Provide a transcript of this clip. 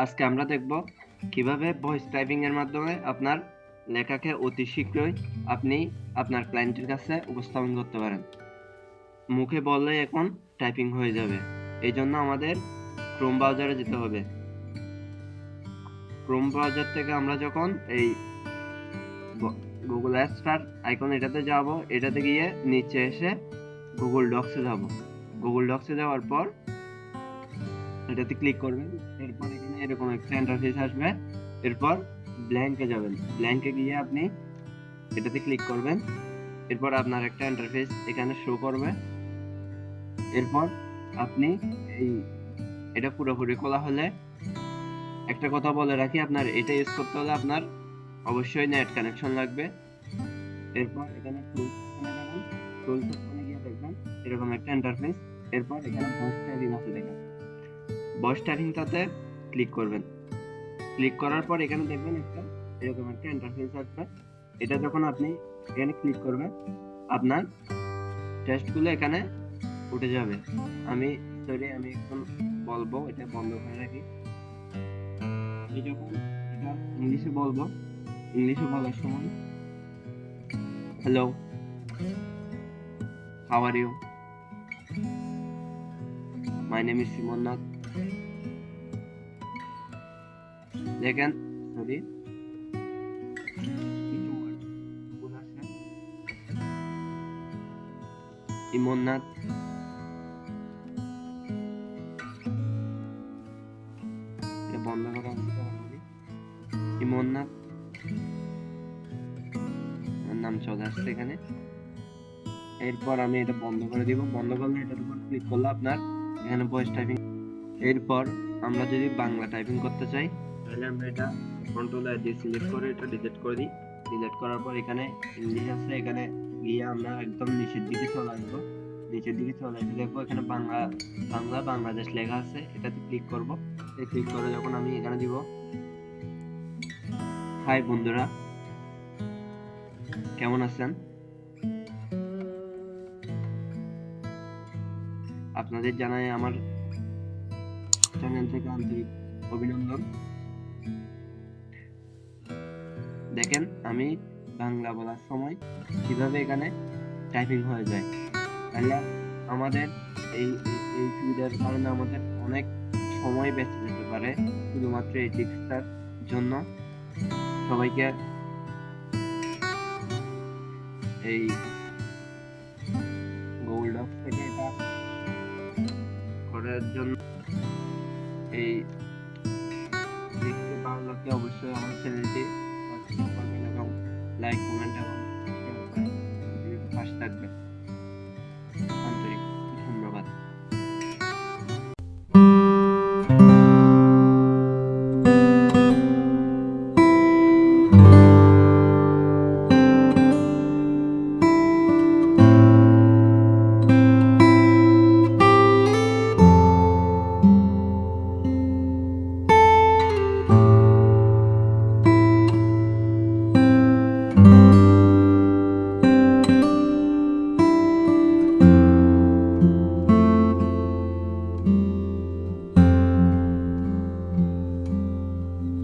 আজকে আমরা দেখব কিভাবে ভয়েস টাইপিং এর মাধ্যমে আপনার লেখাকে অতি শীঘ্রই আপনি আপনার ক্লায়েন্টের কাছে উপস্থাপন করতে পারেন। মুখে বললেই এখন টাইপিং হয়ে যাবে। এই জন্য আমাদের ক্রোম ব্রাউজারে যেতে হবে। ক্রোম ব্রাউজার থেকে আমরা যখন এই গুগল স্টার আইকন এটাতে যাব, এটাতে গিয়ে নিচে এসে গুগল ডক্সে যাব। গুগল ডক্সে যাওয়ার পর এটাতে ক্লিক করবেন। এরপর এখানে এরকম একটা ইন্টারফেস আসবে। এরপর ব্ল্যাঙ্কে যাবেন। ব্ল্যাঙ্কে গিয়ে আপনি এটাতে ক্লিক করবেন। এরপর আপনার একটা ইন্টারফেস এখানে শো করবে। এরপর আপনি এটা পুরোপুরি খোলা হলে একটা কথা বলে রাখি, আপনার এটা ইউজ করতে হলে আপনার অবশ্যই নেট কানেকশন লাগবে। এরপর এখানে টুলস যাবেন। টুলস গিয়ে দেখবেন এরকম একটা ইন্টারফেস। এরপর এখানে ভয়েস টাইপিং আছে দেখেন। ভয়েস টাইপিংটাতে ক্লিক করবেন। ক্লিক করার পর এখানে দেখবেন এরকম একটা ইন্টারফেস আসবে। এটা যখন আপনি এখানে ক্লিক করবেন, আপনার টেক্সটগুলো এখানে উঠে যাবে। আমি এখন বলবো, এটা বন্ধ করে রাখি। আমি যখন এটা ইংলিশে বলবো, ইংলিশে বলার সময় hello, how are you, my name is সিমননাথ। দেখেন সরি কিছু ওয়ার্ড ভুল আছে। ইমননাথ, বন্ধ করা হবে। ইমননাথ নাম চলে আসছে এখানে। এরপর আমি এটা বন্ধ করে দিব। বন্ধ করলে এটার উপর ক্লিক করলে আপনার এখানে ভয়েস টাইপিং। এরপর আমরা যদি বাংলা টাইপিং করতে চাই তাহলে আমরা এটা কন্ট্রোল আর দিয়ে সিলেক্ট করে এটা ডিলিট করে দিই। ডিলিট করার পর এখানে ইংলিশ আছে, এখানে গিয়ে আমরা একদম নিচের দিকে চলে আসবো। নিচের দিকে চলে এসে দেখবো এখানে বাংলাদেশ লেখা আছে, এটাতে ক্লিক করব। এই ক্লিক করে যখন আমি এখানে দিব হাই বন্ধুরা, কেমন আছেন? আপনাদের জানাই আমার চ্যানেল থেকে আন্তরিক অভিনন্দন। দেখেন আমি বাংলা বলার সময় কিভাবে এখানে টাইপিং হয়ে যায়। তাহলে আমাদের এই সুবিধার কারণে আমাদের অনেক সময় বেঁচে যেতে পারে। শুধুমাত্র এই টিপসটার জন্য সবাইকে এই গুগল ডক্স থেকে এটা করার জন্য এই দেখতে ভালো লাগলে অবশ্যই আমার চ্যানেলটি সাবস্ক্রাইব করবেন এবং লাইক কমেন্ট এবং